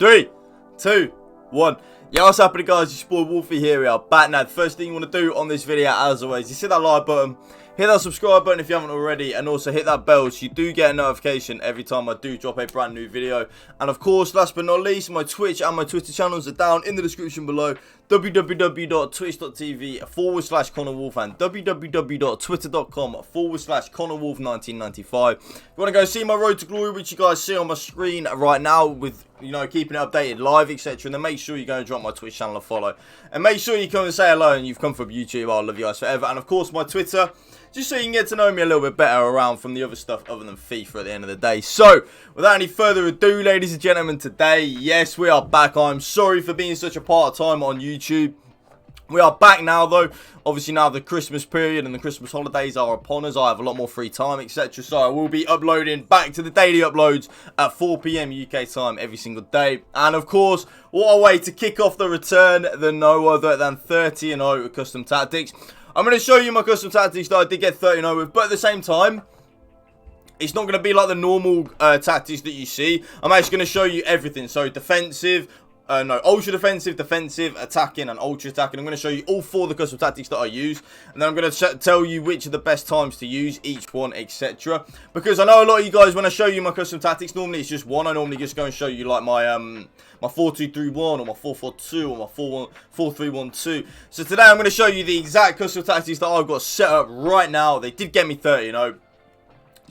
3, 2, 1. Yo, what's happening, guys? It's your boy Wolfie here. We are back now. The first thing you want to do on this video, as always, is hit that like button, hit that subscribe button if you haven't already, and also hit that bell so you do get a notification every time I do drop a brand new video. And of course, last but not least, my Twitch and my Twitter channels are down in the description below. www.twitch.tv/Connor Woolf and www.twitter.com/Connor Woolf 1995. If you want to go see my road to glory, which you guys see on my screen right now, with keeping it updated live, etc., and then make sure you go and drop my Twitch channel a follow, and make sure you come and say hello and you've come from YouTube. I love you guys forever. And of course my Twitter, just so you can get to know me a little bit better around from the other stuff other than FIFA at the end of the day. So without any further ado, ladies and gentlemen, today, yes, we are back. I'm sorry for being such a part-time on YouTube. We are back now, though. Obviously, now the Christmas period and the Christmas holidays are upon us. I have a lot more free time, etc. So I will be uploading back to the daily uploads at 4 PM UK time every single day. And of course, what a way to kick off the return than no other than 30-0 with custom tactics. I'm going to show you my custom tactics that I did get 30-0 with, but at the same time, it's not going to be like the normal tactics that you see. I'm actually going to show you everything. So defensive, ultra defensive, defensive, attacking, and ultra attacking. I'm going to show you all 4 of the custom tactics that I use, and then I'm going to tell you which are the best times to use each one, etc. Because I know a lot of you guys, when I show you my custom tactics, normally it's just one. I normally just go and show you like my my 4-2-3-1 or my 4-4-2 or my 4-3-1-2. So today I'm going to show you the exact custom tactics that I've got set up right now. They did get me 30-0. So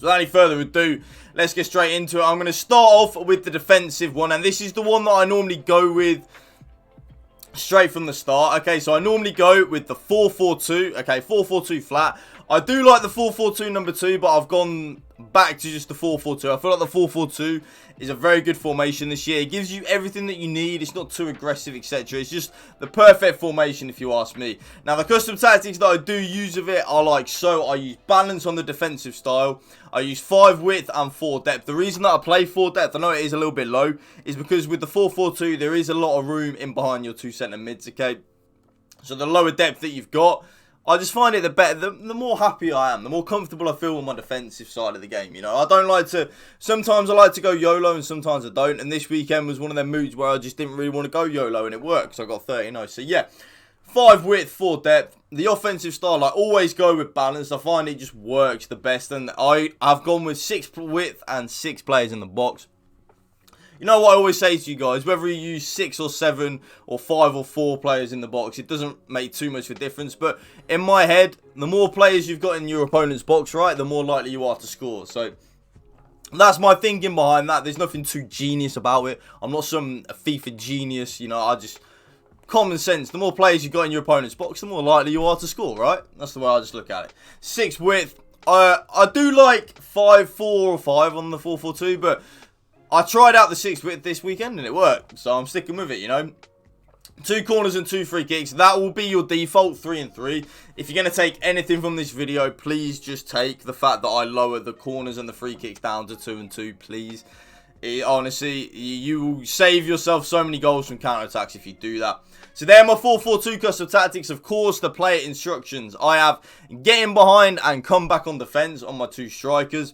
without any further ado, let's get straight into it. I'm going to start off with the defensive one, and this is the one that I normally go with straight from the start. Okay, so I normally go with the 4-4-2. Okay, 4-4-2 flat. I do like the 4-4-2 number 2, but I've gone back to just the 4-4-2. I feel like the 4-4-2 is a very good formation this year. It gives you everything that you need. It's not too aggressive, etc. It's just the perfect formation, if you ask me. Now, the custom tactics that I do use of it are like so. I use balance on the defensive style. I use 5 width and 4 depth. The reason that I play 4 depth, I know it is a little bit low, is because with the 4-4-2, there is a lot of room in behind your 2 centre mids, okay? So the lower depth that you've got, I just find it the better, the more happy I am, the more comfortable I feel on my defensive side of the game, I don't like to, sometimes I like to go YOLO and sometimes I don't, and this weekend was one of them moods where I just didn't really want to go YOLO, and it worked, so I got 30-0, so yeah, 5 width, 4 depth. The offensive style, I always go with balance. I find it just works the best, and I've gone with 6 width and 6 players in the box. You know what I always say to you guys, whether you use 6 or 7 or 5 or 4 players in the box, it doesn't make too much of a difference. But in my head, the more players you've got in your opponent's box, right, the more likely you are to score. So that's my thinking behind that. There's nothing too genius about it. I'm not some FIFA genius, I just, common sense. The more players you've got in your opponent's box, the more likely you are to score, right? That's the way I just look at it. 6 width. I do like 5-4 or 5 on the 4-4-2, but I tried out the 6 width this weekend and it worked, so I'm sticking with it, 2 corners and 2 free kicks. That will be your default 3 and 3. If you're going to take anything from this video, please just take the fact that I lower the corners and the free kicks down to 2 and 2, please. Honestly, you will save yourself so many goals from counter-attacks if you do that. So there are my 4-4-2 custom tactics. Of course, the player instructions. I have get in behind and come back on defence on my 2 strikers.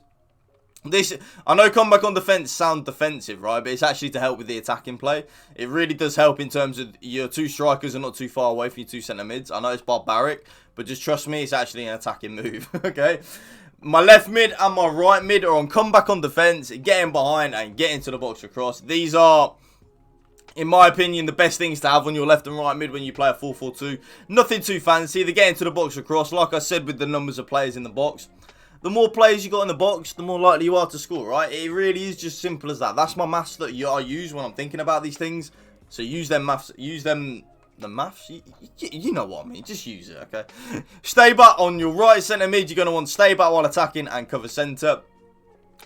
I know come back on defence sound defensive, right? But it's actually to help with the attacking play. It really does help in terms of your 2 strikers are not too far away from your 2 centre mids. I know it's barbaric, but just trust me, it's actually an attacking move, okay? My left mid and my right mid are on come back on defence, getting behind and getting to the box across. These are, in my opinion, the best things to have on your left and right mid when you play a 4-4-2. Nothing too fancy. They're getting to the box across, like I said, with the numbers of players in the box. The more players you got in the box, the more likely you are to score, right? It really is just simple as that. That's my maths that I use when I'm thinking about these things. So use them maths. Use them. The maths? You know what I mean. Just use it, okay? Stay back on your right centre mid. You're going to want stay back while attacking and cover centre.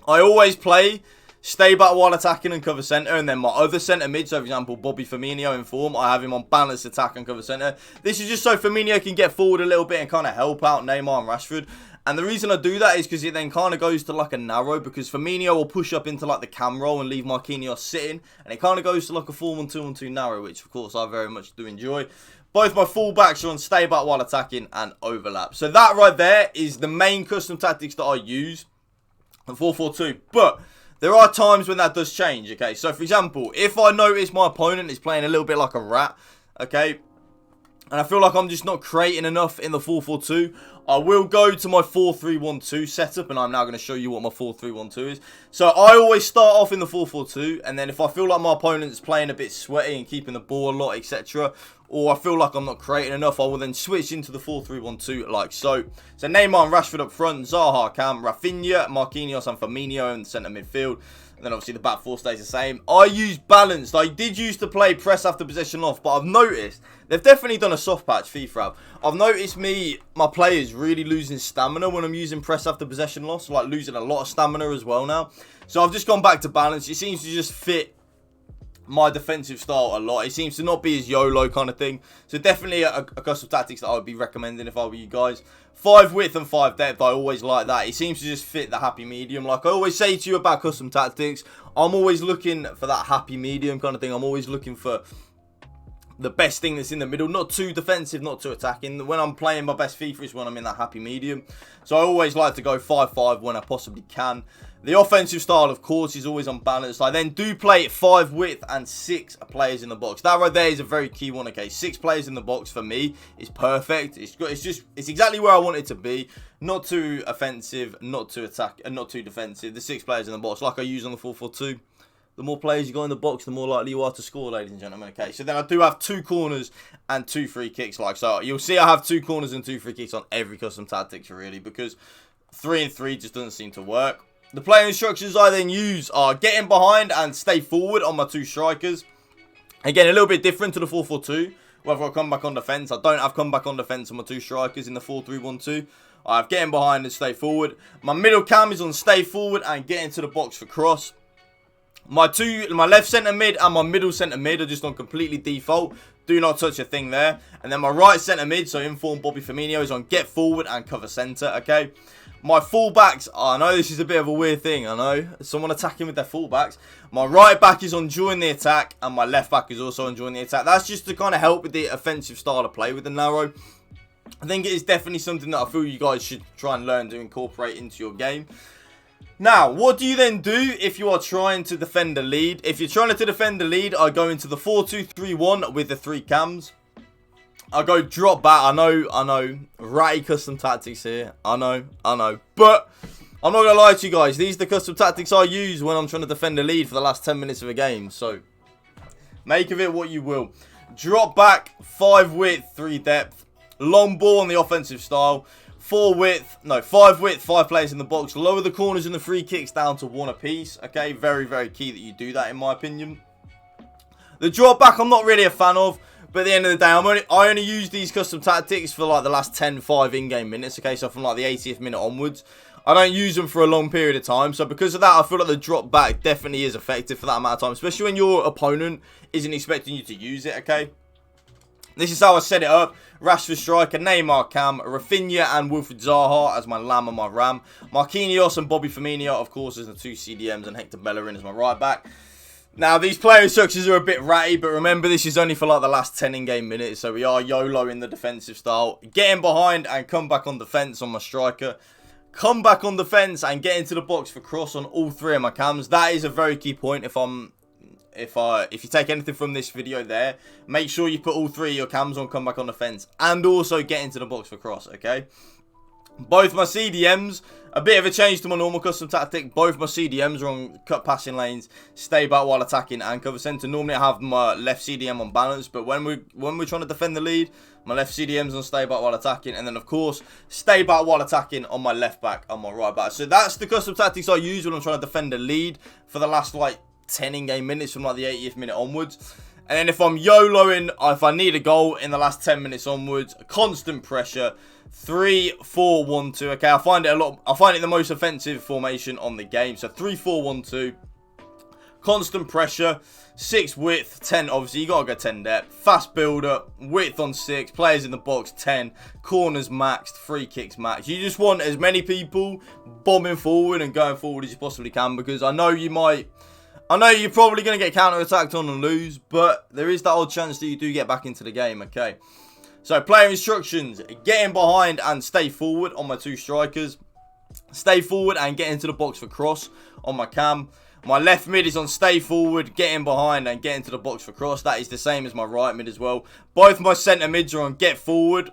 I always play stay back while attacking and cover centre. And then my other centre mid, so for example, Bobby Firmino in form, I have him on balanced attack and cover centre. This is just so Firmino can get forward a little bit and kind of help out Neymar and Rashford. And the reason I do that is because it then kind of goes to like a narrow, because Firmino will push up into like the cam roll and leave Marquinhos sitting, and it kind of goes to like a 4-1-2-1-2 narrow, which of course I very much do enjoy. Both my fullbacks are on stay back while attacking and overlap. So that right there is the main custom tactics that I use, the 4-4-2. But there are times when that does change, okay? So, for example, if I notice my opponent is playing a little bit like a rat, okay, and I feel like I'm just not creating enough in the 4-4-2, I will go to my 4-3-1-2 setup, and I'm now going to show you what my 4-3-1-2 is. So I always start off in the 4-4-2, and then if I feel like my opponent's playing a bit sweaty and keeping the ball a lot, etc., or I feel like I'm not creating enough, I will then switch into the 4-3-1-2 like so. So Neymar and Rashford up front, Zaha, Cam, Rafinha, Marquinhos and Firmino in the centre midfield. And then obviously the back four stays the same. I use balanced. I did used to play press after possession off, but I've noticed they've definitely done a soft patch, FIFA. I've noticed my players really losing stamina when I'm using press after possession loss, like losing a lot of stamina as well now. So I've just gone back to balance. It seems to just fit my defensive style a lot. It seems to not be as YOLO kind of thing. So definitely a custom tactics that I would be recommending if I were you guys. 5 width and 5 depth, I always like that. It seems to just fit the happy medium. Like I always say to you about custom tactics, I'm always looking for that happy medium kind of thing. I'm always looking for the best thing that's in the middle. Not too defensive, not too attacking. When I'm playing my best FIFA is when I'm in that happy medium. So I always like to go 5-5 when I possibly can. The offensive style, of course, is always unbalanced. I then do play 5 width and 6 players in the box. That right there is a very key one, okay? 6 players in the box for me is perfect. It's exactly where I want it to be. Not too offensive, not too attack, and not too defensive. The 6 players in the box, like I use on the 4-4-2. The more players you got in the box, the more likely you are to score, ladies and gentlemen. Okay, so then I do have 2 corners and 2 free kicks. Like so, you'll see I have 2 corners and 2 free kicks on every custom tactics, really, because 3 and 3 just doesn't seem to work. The player instructions I then use are getting behind and stay forward on my 2 strikers. Again, a little bit different to the 4-4-2. Whether I come back on defence, I don't have come back on defence on my 2 strikers in the 4-3-1-2. I have getting behind and stay forward. My middle cam is on stay forward and get into the box for cross. My left centre mid and my middle centre mid are just on completely default. Do not touch a thing there. And then my right centre mid, so informed Bobby Firmino, is on get forward and cover centre, okay? My fullbacks, I know this is a bit of a weird thing, I know. Someone attacking with their fullbacks. My right back is on join the attack and my left back is also on join the attack. That's just to kind of help with the offensive style of play with the narrow. I think it is definitely something that I feel you guys should try and learn to incorporate into your game. Now, what do you then do if you are trying to defend the lead? If you're trying to defend the lead, I go into the 4-2-3-1 with the 3 cams. I go drop back. I know. Ratty custom tactics here. I know. But I'm not going to lie to you guys. These are the custom tactics I use when I'm trying to defend the lead for the last 10 minutes of a game. So, make of it what you will. Drop back, 5 width, 3 depth. Long ball on the offensive style. 5 width, 5 players in the box. Lower the corners and the free kicks down to 1 apiece. Okay, very, very key that you do that in my opinion. The drop back I'm not really a fan of. But at the end of the day, I only use these custom tactics for like the last 10-5 in-game minutes. Okay, so from like the 80th minute onwards. I don't use them for a long period of time. So because of that, I feel like the drop back definitely is effective for that amount of time. Especially when your opponent isn't expecting you to use it, okay? This is how I set it up. Rashford striker, Neymar cam, Rafinha and Wilfried Zaha as my lamb and my ram. Marquinhos and Bobby Firmino, of course, as the 2 CDMs, and Hector Bellerin as my right back. Now, these player instructions are a bit ratty, but remember, this is only for like the last 10 in-game minutes, so we are YOLO in the defensive style. Getting behind and come back on defense on my striker. Come back on defense and get into the box for cross on all 3 of my cams. That is a very key point. If you take anything from this video there, make sure you put all 3 of your cams on, come back on defense, and also get into the box for cross, okay? Both my CDMs, a bit of a change to my normal custom tactic. Both my CDMs are on cut passing lanes, stay back while attacking, and cover centre. Normally I have my left CDM on balance, but when we're trying to defend the lead, my left CDM's on stay back while attacking, and then of course stay back while attacking on my left back and my right back. So that's the custom tactics I use when I'm trying to defend the lead for the last like 10 in-game minutes from like the 80th minute onwards. And then if I'm YOLOing, if I need a goal in the last 10 minutes onwards, constant pressure, 3-4-1-2. Okay, I find it the most offensive formation on the game. So 3-4-1-2, constant pressure, 6 width, 10. Obviously, you gotta go 10 depth. Fast builder, width on 6, players in the box 10, corners maxed, free kicks maxed. You just want as many people bombing forward and going forward as you possibly can, because I know you're probably going to get counter-attacked on and lose, but there is that odd chance that you do get back into the game, okay? So, player instructions, getting behind and stay forward on my 2 strikers. Stay forward and get into the box for cross on my cam. My left mid is on stay forward, getting behind and getting to the box for cross. That is the same as my right mid as well. Both my centre mids are on get forward.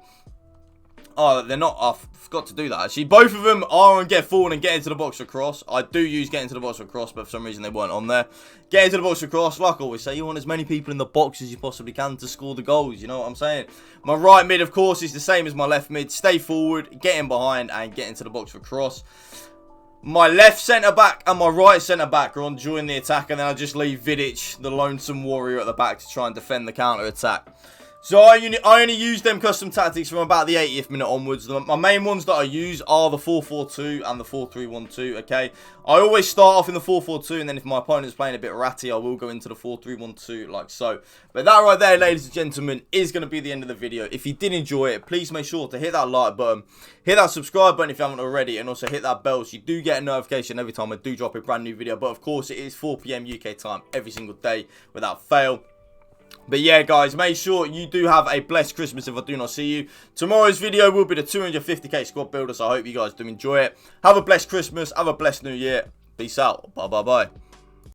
Oh, they're not. I forgot to do that, actually. Both of them are on get forward and get into the box for cross. I do use get into the box for cross, but for some reason they weren't on there. Get into the box for cross. Like I always say, you want as many people in the box as you possibly can to score the goals. You know what I'm saying? My right mid, of course, is the same as my left mid. Stay forward, get in behind, and get into the box for cross. My left centre-back and my right centre-back are on join the attack, and then I just leave Vidic, the lonesome warrior, at the back to try and defend the counter-attack. So I only use them custom tactics from about the 80th minute onwards. My main ones that I use are the 4-4-2 and the 4-3-1-2, okay? I always start off in the 4-4-2, and then if my opponent's playing a bit ratty, I will go into the 4-3-1-2 like so. But that right there, ladies and gentlemen, is going to be the end of the video. If you did enjoy it, please make sure to hit that like button, hit that subscribe button if you haven't already, and also hit that bell so you do get a notification every time I do drop a brand new video. But of course, it is 4 PM UK time every single day without fail. But yeah, guys, make sure you do have a blessed Christmas if I do not see you. Tomorrow's video will be the 250k squad builder, so I hope you guys do enjoy it. Have a blessed Christmas. Have a blessed New Year. Peace out. Bye, bye, bye.